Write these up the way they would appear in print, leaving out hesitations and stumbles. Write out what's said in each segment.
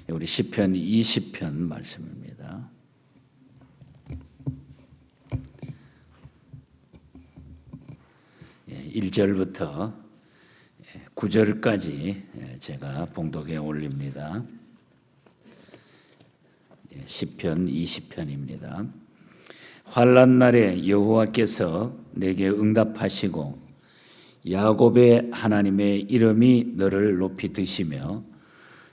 우리 시편 20편 말씀입니다. 1절부터 9절까지 제가 봉독해 올립니다. 시편 20편입니다. 환난 날에 여호와께서 내게 응답하시고 야곱의 하나님의 이름이 너를 높이 드시며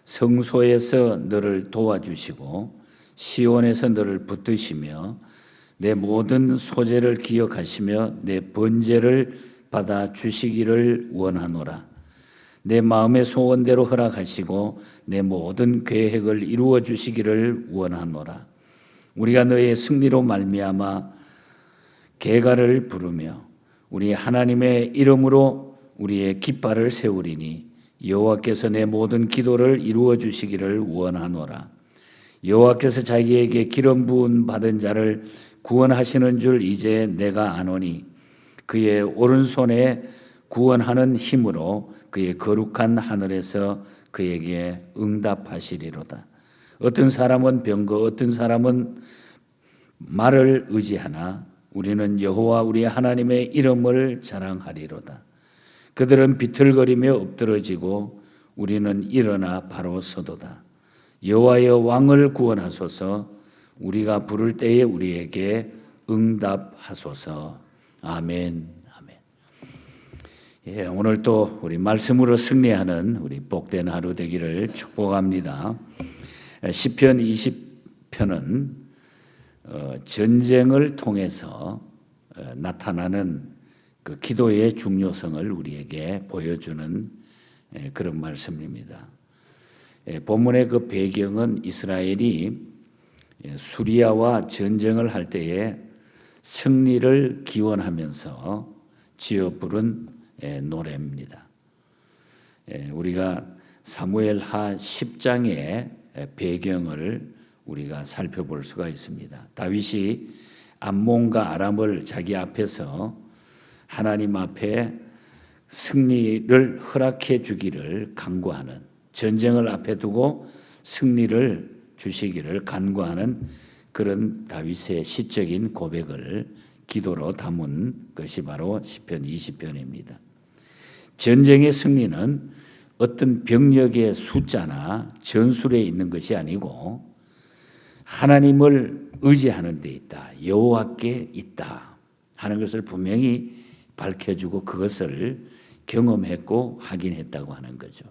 성소에서 너를 도와주시고 시온에서 너를 붙드시며 내 모든 소재를 기억하시며 내 번제를 받아 주시기를 원하노라. 내 마음의 소원대로 허락하시고 내 모든 계획을 이루어 주시기를 원하노라. 우리가 너의 승리로 말미암아 계가를 부르며 우리 하나님의 이름으로 우리의 깃발을 세우리니 여호와께서 내 모든 기도를 이루어 주시기를 원하노라. 여호와께서 자기에게 기름 부음 받은 자를 구원하시는 줄 이제 내가 아노니 그의 오른손에 구원하는 힘으로 그의 거룩한 하늘에서 그에게 응답하시리로다. 어떤 사람은 병거, 어떤 사람은 말을 의지하나 우리는 여호와 우리 하나님의 이름을 자랑하리로다. 그들은 비틀거리며 엎드러지고 우리는 일어나 바로 서도다. 여호와여 왕을 구원하소서. 우리가 부를 때에 우리에게 응답하소서. 아멘. 아멘. 오늘 또 우리 말씀으로 승리하는 우리 복된 하루 되기를 축복합니다. 시편 20편은 전쟁을 통해서 나타나는 그 기도의 중요성을 우리에게 보여주는 그런 말씀입니다. 본문의 그 배경은 이스라엘이 수리아와 전쟁을 할 때에 승리를 기원하면서 지어 부른 노래입니다. 우리가 사무엘하 10장의 배경을 우리가 살펴볼 수가 있습니다. 다윗이 암몬과 아람을 자기 앞에서 하나님 앞에 승리를 허락해 주기를 간구하는, 전쟁을 앞에 두고 승리를 주시기를 간구하는 그런 다윗의 시적인 고백을 기도로 담은 것이 바로 시편 20편입니다. 전쟁의 승리는 어떤 병력의 숫자나 전술에 있는 것이 아니고 하나님을 의지하는 데 있다, 여호와께 있다 하는 것을 분명히 밝혀주고 그것을 경험했고 확인했다고 하는 거죠.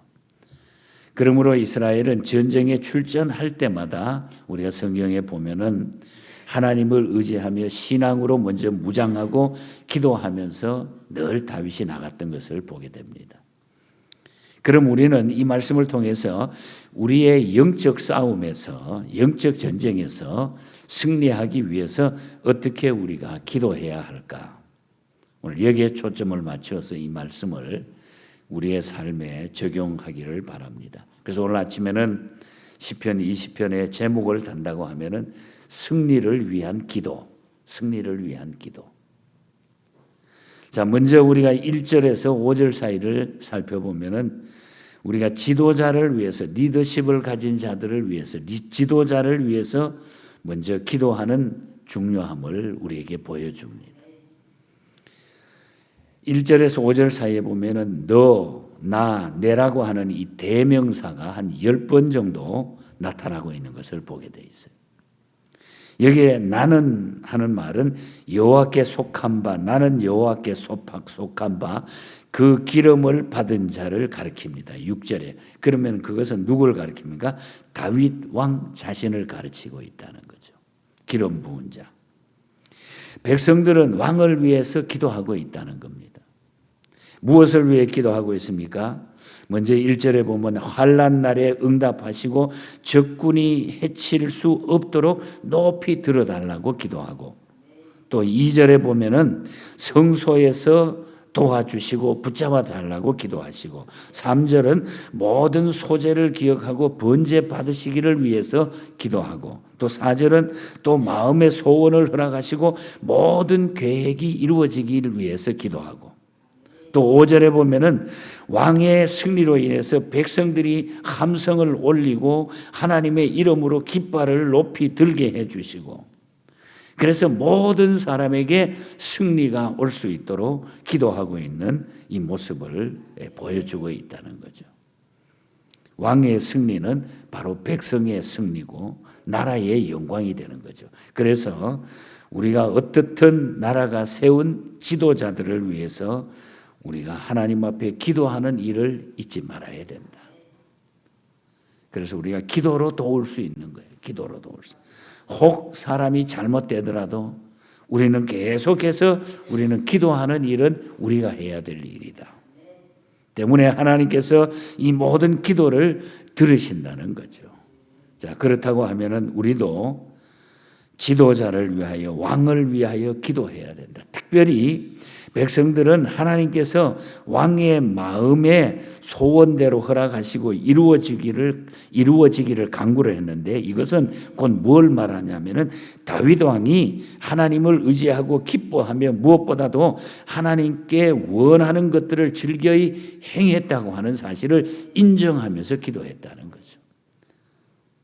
그러므로 이스라엘은 전쟁에 출전할 때마다 우리가 성경에 보면은 하나님을 의지하며 신앙으로 먼저 무장하고 기도하면서 늘 다윗이 나갔던 것을 보게 됩니다. 그럼 우리는 이 말씀을 통해서 우리의 영적 싸움에서, 영적 전쟁에서 승리하기 위해서 어떻게 우리가 기도해야 할까? 오늘 여기에 초점을 맞춰서 이 말씀을 우리의 삶에 적용하기를 바랍니다. 그래서 오늘 아침에는 시편 20편의 제목을 단다고 하면은 승리를 위한 기도, 승리를 위한 기도. 자, 먼저 우리가 1절에서 5절 사이를 살펴보면은 우리가 지도자를 위해서, 리더십을 가진 자들을 위해서, 지도자를 위해서 먼저 기도하는 중요함을 우리에게 보여줍니다. 1절에서 5절 사이에 보면은 너, 나, 내라고 하는 이 대명사가 한 10번 정도 나타나고 있는 것을 보게 돼 있어요. 여기에 나는 하는 말은 여호와께 속한 바, 나는 여호와께 속한 바, 그 기름을 받은 자를 가리킵니다. 6절에. 그러면 그것은 누굴 가리킵니까? 다윗 왕 자신을 가르치고 있다는 거죠. 기름 부은 자. 백성들은 왕을 위해서 기도하고 있다는 겁니다. 무엇을 위해 기도하고 있습니까? 먼저 1절에 보면 환난 날에 응답하시고 적군이 해칠 수 없도록 높이 들어달라고 기도하고, 또 2절에 보면은 성소에서 도와주시고 붙잡아 달라고 기도하시고, 3절은 모든 소재를 기억하고 번제 받으시기를 위해서 기도하고, 또 4절은 또 마음의 소원을 허락하시고 모든 계획이 이루어지기를 위해서 기도하고, 또 5절에 보면은 왕의 승리로 인해서 백성들이 함성을 올리고 하나님의 이름으로 깃발을 높이 들게 해주시고, 그래서 모든 사람에게 승리가 올 수 있도록 기도하고 있는 이 모습을 보여주고 있다는 거죠. 왕의 승리는 바로 백성의 승리고 나라의 영광이 되는 거죠. 그래서 우리가 어떻든 나라가 세운 지도자들을 위해서 우리가 하나님 앞에 기도하는 일을 잊지 말아야 된다. 그래서 우리가 기도로 도울 수 있는 거예요. 기도로 도울 수. 혹 사람이 잘못되더라도 우리는 계속해서 우리는 기도하는 일은 우리가 해야 될 일이다. 때문에 하나님께서 이 모든 기도를 들으신다는 거죠. 자, 그렇다고 하면은 우리도 지도자를 위하여, 왕을 위하여 기도해야 된다. 특별히 백성들은 하나님께서 왕의 마음의 소원대로 허락하시고 이루어지기를 간구를 했는데, 이것은 곧 뭘 말하냐면은 다윗 왕이 하나님을 의지하고 기뻐하며 무엇보다도 하나님께 원하는 것들을 즐겨이 행했다고 하는 사실을 인정하면서 기도했다는 거죠.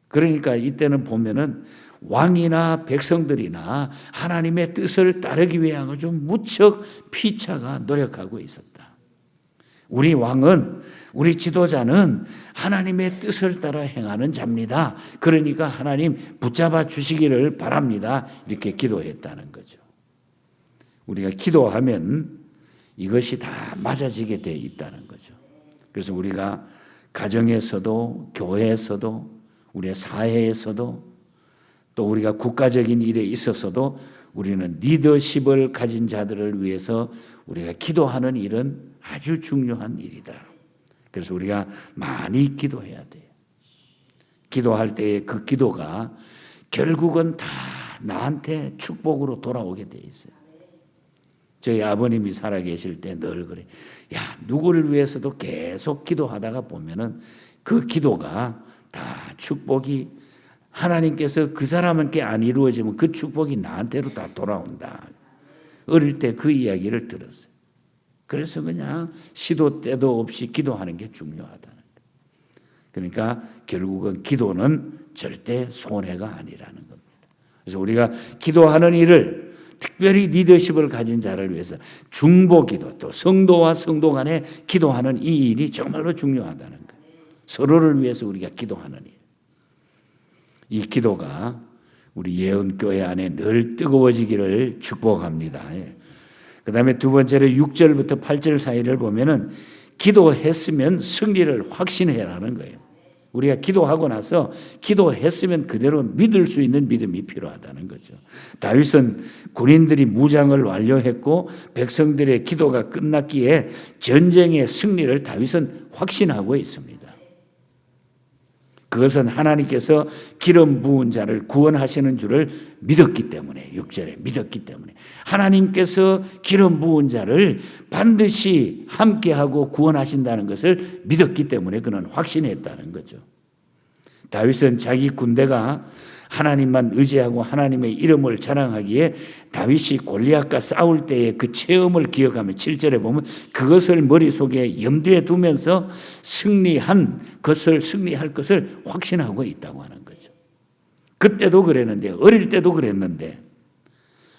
그러니까 이때는 보면은 왕이나 백성들이나 하나님의 뜻을 따르기 위하여 좀 무척 피차가 노력하고 있었다. 우리 왕은, 우리 지도자는 하나님의 뜻을 따라 행하는 자입니다. 그러니까 하나님 붙잡아 주시기를 바랍니다. 이렇게 기도했다는 거죠. 우리가 기도하면 이것이 다 맞아지게 되어 있다는 거죠. 그래서 우리가 가정에서도, 교회에서도, 우리의 사회에서도, 또 우리가 국가적인 일에 있어서도 우리는 리더십을 가진 자들을 위해서 우리가 기도하는 일은 아주 중요한 일이다. 그래서 우리가 많이 기도해야 돼요. 기도할 때의 그 기도가 결국은 다 나한테 축복으로 돌아오게 돼 있어요. 저희 아버님이 살아계실 때 늘 그래. 야, 누구를 위해서도 계속 기도하다가 보면은 그 기도가 다 축복이, 하나님께서 그 사람에게 안 이루어지면 그 축복이 나한테로 다 돌아온다. 어릴 때 그 이야기를 들었어요. 그래서 그냥 시도 때도 없이 기도하는 게 중요하다는 거예요. 그러니까 결국은 기도는 절대 손해가 아니라는 겁니다. 그래서 우리가 기도하는 일을, 특별히 리더십을 가진 자를 위해서 중보기도, 또 성도와 성도 간에 기도하는 이 일이 정말로 중요하다는 거예요. 서로를 위해서 우리가 기도하는 일. 이 기도가 우리 예언교회 안에 늘 뜨거워지기를 축복합니다. 그 다음에 두 번째로 6절부터 8절 사이를 보면은 기도했으면 승리를 확신해라는 거예요. 우리가 기도하고 나서 기도했으면 그대로 믿을 수 있는 믿음이 필요하다는 거죠. 다윗은 군인들이 무장을 완료했고 백성들의 기도가 끝났기에 전쟁의 승리를 다윗은 확신하고 있습니다. 그것은 하나님께서 기름 부은 자를 구원하시는 줄을 믿었기 때문에, 6절에 믿었기 때문에 하나님께서 기름 부은 자를 반드시 함께하고 구원하신다는 것을 믿었기 때문에 그는 확신했다는 거죠. 다윗은 자기 군대가 하나님만 의지하고 하나님의 이름을 자랑하기에 다윗이 골리앗과 싸울 때의 그 체험을 기억하며 7절에 보면 그것을 머릿속에 염두에 두면서 승리할 것을 확신하고 있다고 하는 거죠. 그때도 그랬는데, 어릴 때도 그랬는데,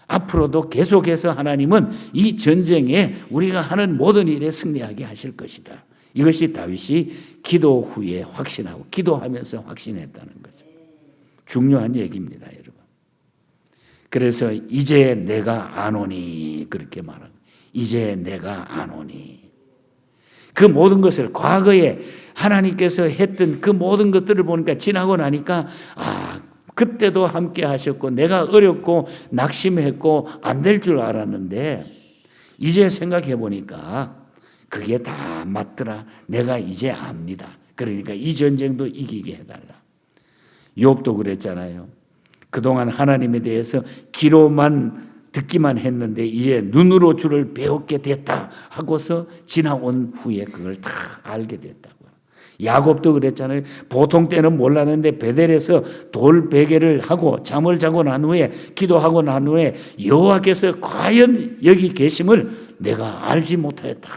앞으로도 계속해서 하나님은 이 전쟁에 우리가 하는 모든 일에 승리하게 하실 것이다. 이것이 다윗이 기도 후에 확신하고 기도하면서 확신했다는 거죠. 중요한 얘기입니다, 여러분. 그래서 이제 내가 아노니, 그렇게 말합니다. 이제 내가 아노니. 그 모든 것을 과거에 하나님께서 했던 그 모든 것들을 보니까, 지나고 나니까 그때도 함께 하셨고 내가 어렵고 낙심했고 안 될 줄 알았는데 이제 생각해 보니까 그게 다 맞더라. 내가 이제 압니다. 그러니까 이 전쟁도 이기게 해달라. 욥도 그랬잖아요. 그동안 하나님에 대해서 귀로만 듣기만 했는데 이제 눈으로 주를 배우게 됐다 하고서 지나온 후에 그걸 다 알게 됐다고. 야곱도 그랬잖아요. 보통 때는 몰랐는데 베델에서 돌 베개를 하고 잠을 자고 난 후에, 기도하고 난 후에 여호와께서 과연 여기 계심을 내가 알지 못하였다.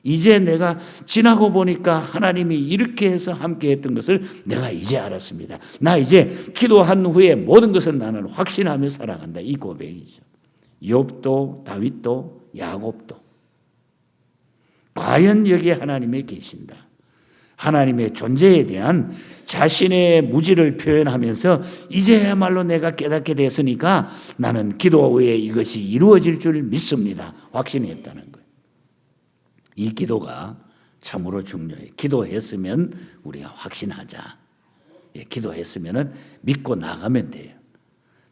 이제 내가 지나고 보니까 하나님이 이렇게 해서 함께 했던 것을 내가 이제 알았습니다. 나 이제 기도한 후에 모든 것을 나는 확신하며 살아간다. 이 고백이죠. 욥도 다윗도 야곱도 과연 여기에 하나님이 계신다. 하나님의 존재에 대한 자신의 무지를 표현하면서 이제야말로 내가 깨닫게 됐으니까 나는 기도 후에 이것이 이루어질 줄 믿습니다. 확신했다는 거예요. 이 기도가 참으로 중요해요. 기도했으면 우리가 확신하자. 기도했으면 믿고 나가면 돼요.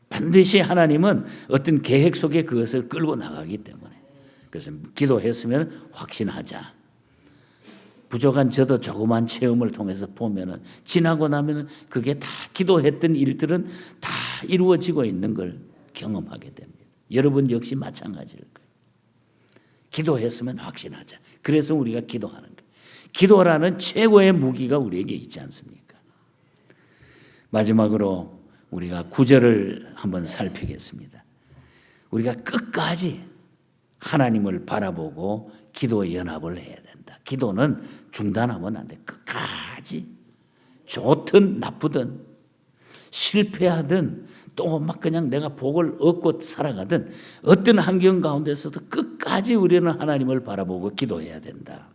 반드시 하나님은 어떤 계획 속에 그것을 끌고 나가기 때문에. 그래서 기도했으면 확신하자. 부족한 저도 조그만 체험을 통해서 보면은 지나고 나면은 그게 다 기도했던 일들은 다 이루어지고 있는 걸 경험하게 됩니다. 여러분 역시 마찬가지일 거예요. 기도했으면 확신하자. 그래서 우리가 기도하는 거예요. 기도라는 최고의 무기가 우리에게 있지 않습니까? 마지막으로 우리가 9절을 한번 살피겠습니다. 우리가 끝까지 하나님을 바라보고 기도 연합을 해야 된다. 기도는 중단하면 안 돼. 끝까지 좋든 나쁘든 실패하든 또 막 그냥 내가 복을 얻고 살아가든 어떤 환경 가운데서도 끝까지 우리는 하나님을 바라보고 기도해야 된다.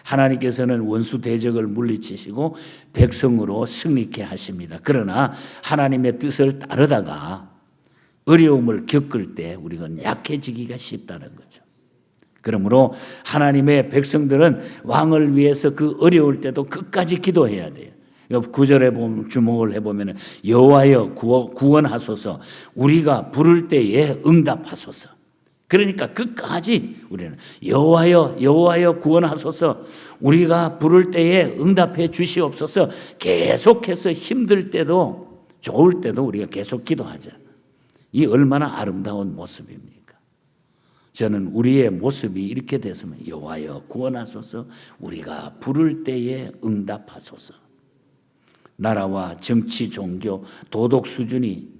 하나님께서는 원수 대적을 물리치시고 백성으로 승리케 하십니다. 그러나 하나님의 뜻을 따르다가 어려움을 겪을 때 우리는 약해지기가 쉽다는 거죠. 그러므로 하나님의 백성들은 왕을 위해서 그 어려울 때도 끝까지 기도해야 돼요. 9절에 보면 주목을 해보면 여호와여 구원하소서 우리가 부를 때에 응답하소서. 그러니까 끝까지 우리는 여호와여 구원하소서 우리가 부를 때에 응답해 주시옵소서. 계속해서 힘들 때도 좋을 때도 우리가 계속 기도하자. 이 얼마나 아름다운 모습입니까? 저는 우리의 모습이 이렇게 됐으면 여호와여 구원하소서 우리가 부를 때에 응답하소서. 나라와 정치, 종교, 도덕 수준이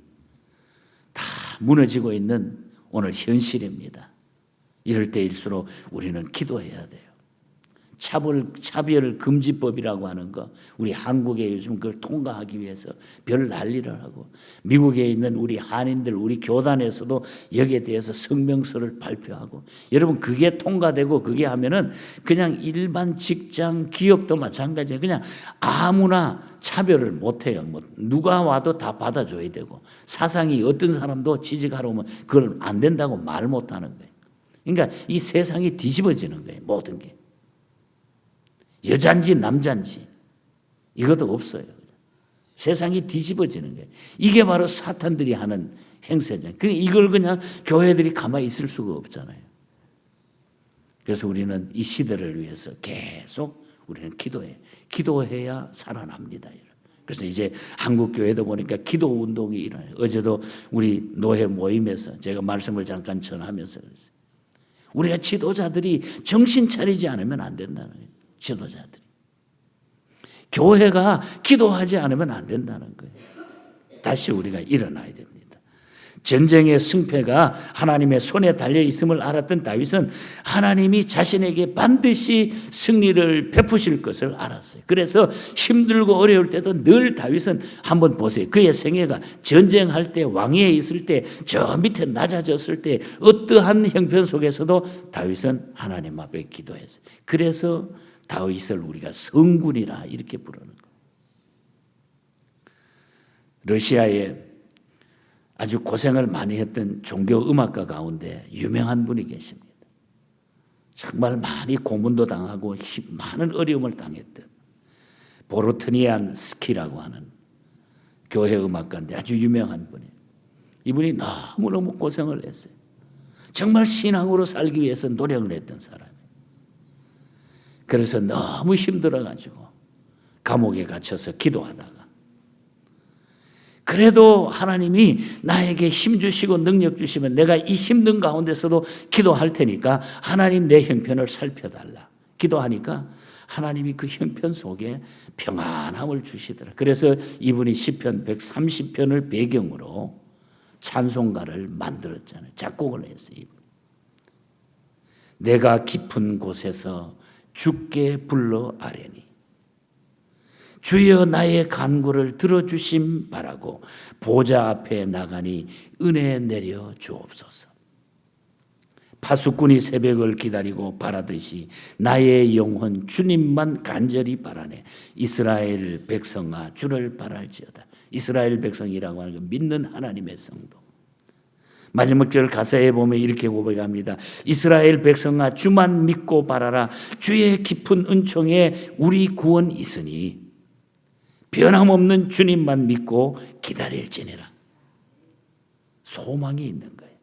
다 무너지고 있는 오늘 현실입니다. 이럴 때일수록 우리는 기도해야 돼요. 차별 금지법이라고 하는 거 우리 한국에 요즘 그걸 통과하기 위해서 별 난리를 하고 미국에 있는 우리 한인들 우리 교단에서도 여기에 대해서 성명서를 발표하고 여러분 그게 통과되고 그게 하면은 그냥 일반 직장 기업도 마찬가지예요. 그냥 아무나 차별을 못해요. 뭐 누가 와도 다 받아줘야 되고 사상이 어떤 사람도 취직하러 오면 그걸 안 된다고 말 못하는 거예요. 그러니까 이 세상이 뒤집어지는 거예요. 모든 게. 여잔지 남잔지 이것도 없어요. 세상이 뒤집어지는 거예요. 이게 바로 사탄들이 하는 행세잖아요. 이걸 그냥 교회들이 가만히 있을 수가 없잖아요. 그래서 우리는 이 시대를 위해서 계속 우리는 기도해야 살아납니다. 그래서 이제 한국 교회도 보니까 기도 운동이 일어나요. 어제도 우리 노회 모임에서 제가 말씀을 잠깐 전하면서 그랬어요. 우리가 지도자들이 정신 차리지 않으면 안 된다는 거예요. 지도자들이. 교회가 기도하지 않으면 안 된다는 거예요. 다시 우리가 일어나야 됩니다. 전쟁의 승패가 하나님의 손에 달려 있음을 알았던 다윗은 하나님이 자신에게 반드시 승리를 베푸실 것을 알았어요. 그래서 힘들고 어려울 때도 늘 다윗은 한번 보세요. 그의 생애가 전쟁할 때 왕위에 있을 때 저 밑에 낮아졌을 때 어떠한 형편 속에서도 다윗은 하나님 앞에 기도했어요. 그래서 다윗을 우리가 성군이라 이렇게 부르는 거예요. 러시아에 아주 고생을 많이 했던 종교 음악가 가운데 유명한 분이 계십니다. 정말 많이 고문도 당하고 많은 어려움을 당했던 보로트니안 스키라고 하는 교회 음악가인데 아주 유명한 분이에요. 이분이 너무너무 고생을 했어요. 정말 신앙으로 살기 위해서 노력을 했던 사람이에요. 그래서 너무 힘들어가지고 감옥에 갇혀서 기도하다가 그래도 하나님이 나에게 힘 주시고 능력 주시면 내가 이 힘든 가운데서도 기도할 테니까 하나님 내 형편을 살펴달라. 기도하니까 하나님이 그 형편 속에 평안함을 주시더라. 그래서 이분이 시편 130편을 배경으로 찬송가를 만들었잖아요. 작곡을 했어요. 내가 깊은 곳에서 주께 불러 아뢰니 주여 나의 간구를 들어주심 바라고 보좌 앞에 나가니 은혜 내려 주옵소서. 파수꾼이 새벽을 기다리고 바라듯이 나의 영혼 주님만 간절히 바라네. 이스라엘 백성아 주를 바랄지어다. 이스라엘 백성이라고 하는 건 믿는 하나님의 성도. 마지막 절 가사에 보면 이렇게 고백합니다. 이스라엘 백성아 주만 믿고 바라라. 주의 깊은 은총에 우리 구원이 있으니 변함없는 주님만 믿고 기다릴지니라. 소망이 있는 거예요.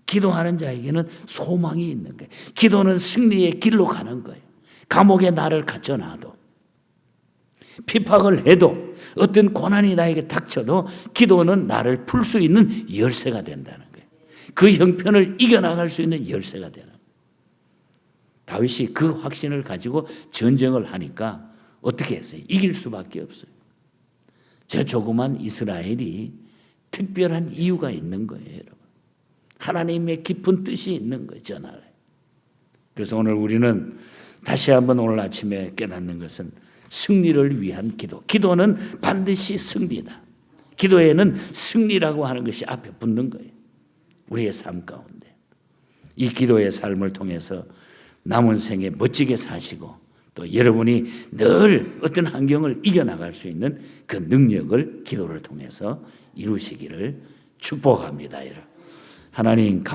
기도하는 자에게는 소망이 있는 거예요. 기도는 승리의 길로 가는 거예요. 감옥에 나를 갇혀놔도, 피박을 해도, 어떤 고난이 나에게 닥쳐도 기도는 나를 풀 수 있는 열쇠가 된다는 거예요. 그 형편을 이겨나갈 수 있는 열쇠가 되는 거예요. 다윗이 그 확신을 가지고 전쟁을 하니까 어떻게 했어요? 이길 수밖에 없어요. 저 조그만 이스라엘이 특별한 이유가 있는 거예요, 여러분. 하나님의 깊은 뜻이 있는 거예요, 저 나라에. 그래서 오늘 우리는 다시 한번 오늘 아침에 깨닫는 것은 승리를 위한 기도. 기도는 반드시 승리다. 기도에는 승리라고 하는 것이 앞에 붙는 거예요. 우리의 삶 가운데. 이 기도의 삶을 통해서 남은 생에 멋지게 사시고 또 여러분이 늘 어떤 환경을 이겨나갈 수 있는 그 능력을 기도를 통해서 이루시기를 축복합니다. 여러분. 하나님 감사합니다.